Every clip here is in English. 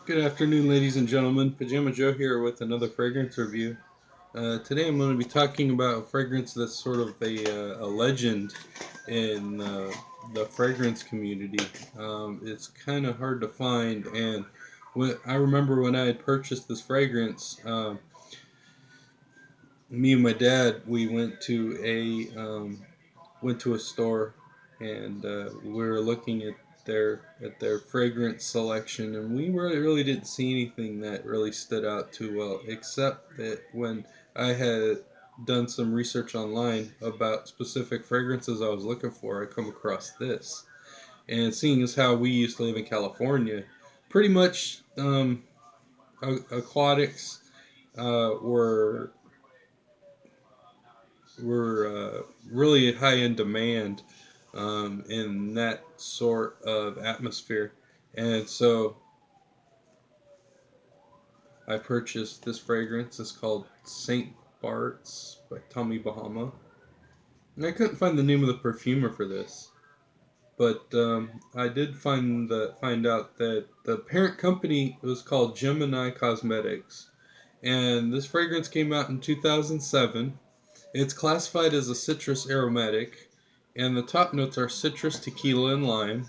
Good afternoon, ladies and gentlemen. Pajama Joe here with another fragrance review. Today I'm going to be talking about a fragrance that's sort of a legend in the fragrance community. It's kind of hard to find, and I remember when I had purchased this fragrance, me and my dad we went to a store, and we were looking at their fragrance selection, and we really didn't see anything that really stood out too well, except that when I had done some research online about specific fragrances I was looking for, I come across this. And seeing as how we used to live in California, pretty much aquatics were really high in demand in that sort of atmosphere. And so I purchased this fragrance. It's called Saint Barts by Bahama. And I couldn't find the name of the perfumer for this, but I did find out that the parent company was called Gemini Cosmetics, and this fragrance came out in 2007. It's classified as a citrus aromatic, and the top notes are citrus, tequila, and lime.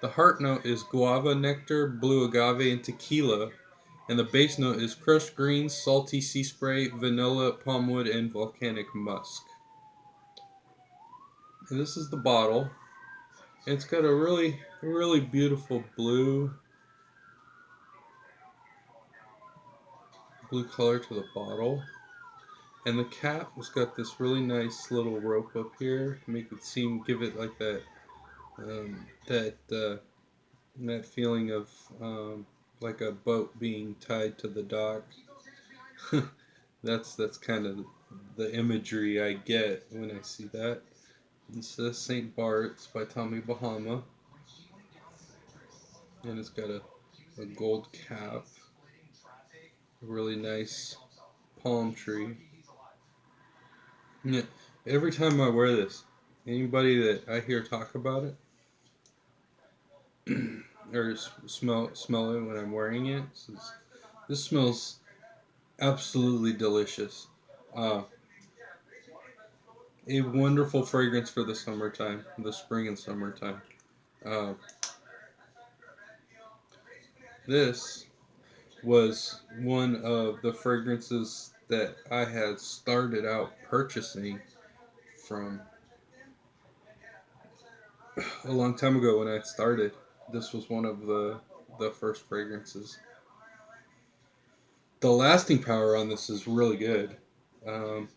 The heart note is guava, nectar, blue agave, and tequila, and the base note is crushed greens, salty sea spray, vanilla, palmwood, and volcanic musk. And this is the bottle. It's got a really beautiful blue color to the bottle. And the cap has got this really nice little rope up here to make it give it like um, that uh, that feeling of like a boat being tied to the dock. That's kind of the imagery I get when I see that. It says Saint Bart's by Bahama, and it's got a gold cap, a really nice palm tree. Yeah, every time I wear this, anybody that I hear talk about it or smell it when I'm wearing it says, "This smells absolutely delicious." Uh, a wonderful fragrance for the summertime, the spring and summertime. Uh, this was one of the fragrances that I had started out purchasing from a long time ago when I started. This was one of the first fragrances. The lasting power on this is really good. Um,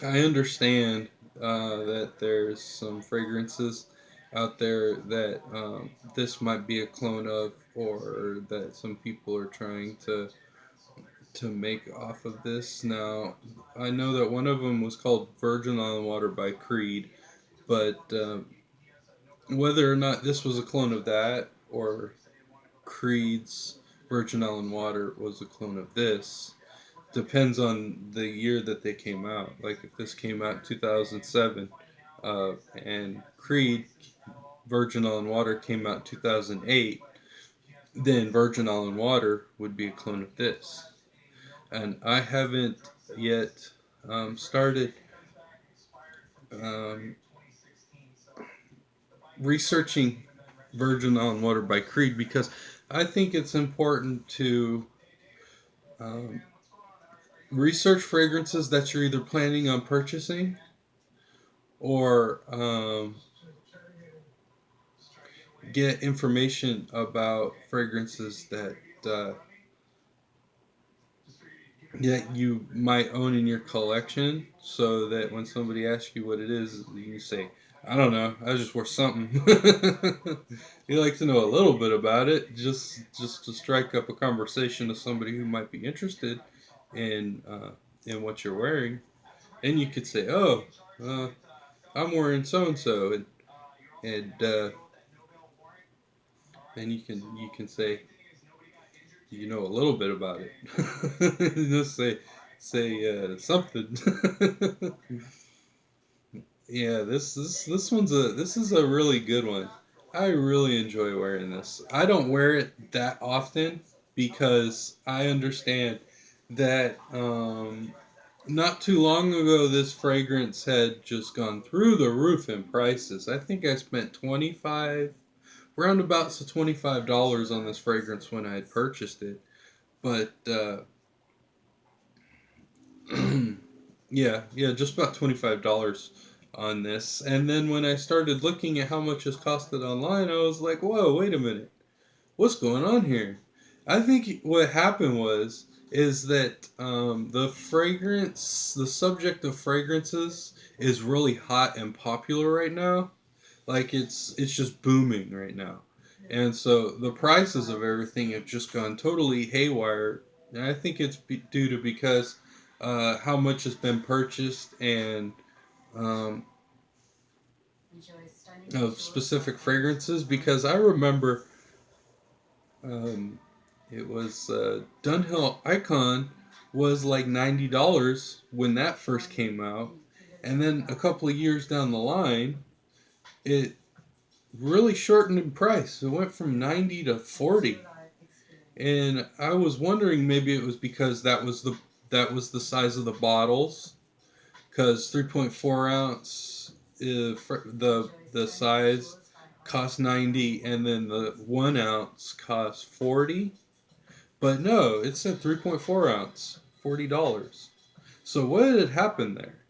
I understand that there's some fragrances out there that this might be a clone of, or that some people are trying to make off of this. Now, I know that one of them was called Virgin Island Water by Creed, but whether or not this was a clone of that or Creed's Virgin Island Water was a clone of this depends on the year that they came out. Like if this came out in 2007 and Creed Virgin Island Water came out in 2008, then Virgin Island Water would be a clone of this. And I haven't yet started um, researching Virgin Island Water by Creed because I think it's important to um, research fragrances that you're either planning on purchasing or get information about fragrances uh, that you might own in your collection, so that when somebody asks you what it is, you say, "I don't know. I just wear something." You like to know a little bit about it, just to strike up a conversation with somebody who might be interested in in what you're wearing, and you could say, "Oh, uh, I'm wearing so and so," and and you can say you know a little bit about it. Just say something. Yeah, this is a really good one. I really enjoy wearing this. I don't wear it that often because I understand that not too long ago this fragrance had just gone through the roof in prices. I think I spent 25 roundabouts to $25 on this fragrance when I had purchased it. But yeah, just about $25 on this. And then when I started looking at how much it's costed online, I was like, whoa, wait a minute. What's going on here? I think what happened is that the subject of fragrances is really hot and popular right now. Like it's just booming right now, and so the prices of everything have just gone totally haywire. And I think it's due to because how much has been purchased and um, of specific fragrances. Because I remember um, it was Dunhill Icon was like $90 when that first came out, and then a couple of years down the line, it really shortened in price. It went from 90 to 40. And I was wondering maybe it was because that was the size of the bottles cuz 3.4 ounce the size cost 90 and then the 1 ounce cost 40. But no, it said 3.4 ounce, $40. So what had happened there?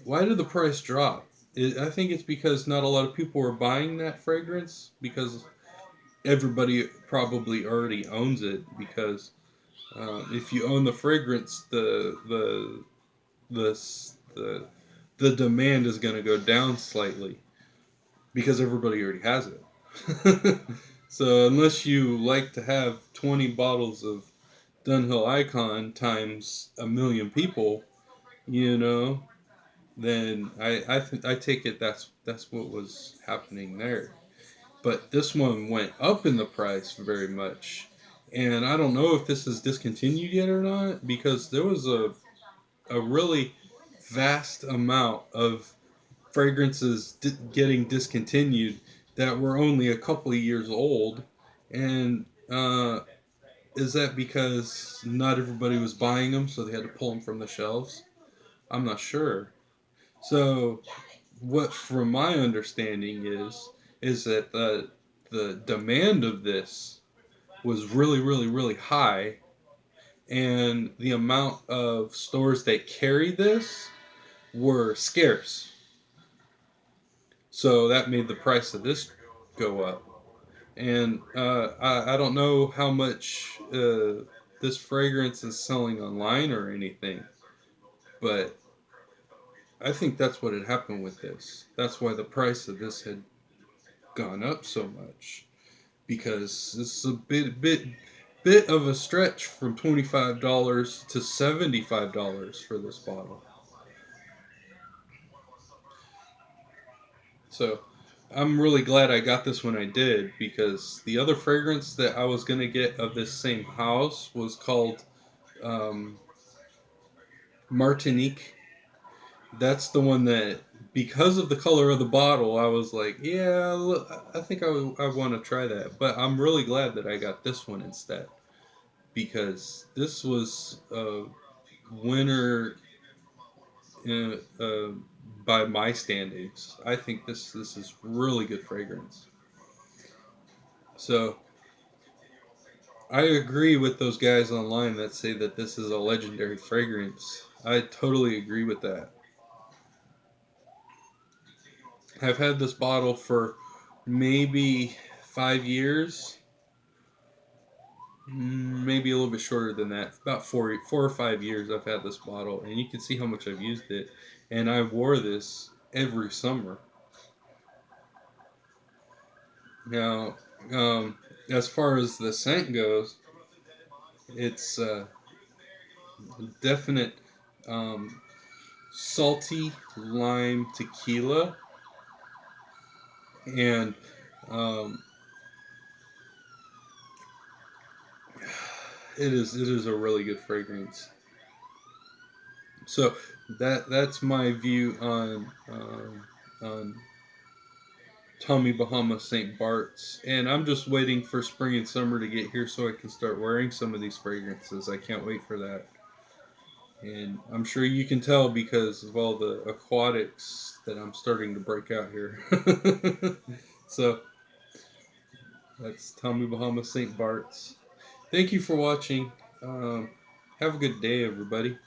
Why did the price drop? I think it's because not a lot of people were buying that fragrance because everybody probably already owns it. Because if you own the fragrance, the the the demand is going to go down slightly because everybody already has it. So unless you like to have 20 bottles of Dunhill Icon times a million people, you know, then I take it that's what was happening there. But this one went up in the price very much, and I don't know if this is discontinued yet or not because there was a really vast amount of fragrances getting discontinued that were only a couple of years old, and is that because not everybody was buying them, so they had to pull them from the shelves? I'm not sure. So what from my understanding is that the demand of this was really high, and the amount of stores that carry this were scarce, so that made the price of this go up. And I don't know how much this fragrance is selling online or anything, but I think that's what had happened with this. That's why the price of this had gone up so much, because it's a bit of a stretch from $25 to $75 for this bottle. So I'm really glad I got this when I did, because the other fragrance that I was gonna get of this same house was called um, Martinique. That's the one that, because of the color of the bottle, I was like, yeah, I think I want to try that. But I'm really glad that I got this one instead, because this was a winner uh, by my standings. I think this is really good fragrance. So I agree with those guys online that say that this is a legendary fragrance. I totally agree with that. I've had this bottle for maybe 5 years, maybe a little bit shorter than that. About 4 or 5 years I've had this bottle, and you can see how much I've used it. And I wore this every summer. Now, as far as the scent goes, it's definite um, salty lime tequila, and um, it is a really good fragrance. So that's my view on Tommy Bahama St. Bart's, and I'm just waiting for spring and summer to get here so I can start wearing some of these fragrances. I can't wait for that. And I'm sure you can tell because of all the aquatics that I'm starting to break out here. So that's Tommy Bahama St. Bart's. Thank you for watching. Um, have a good day, everybody.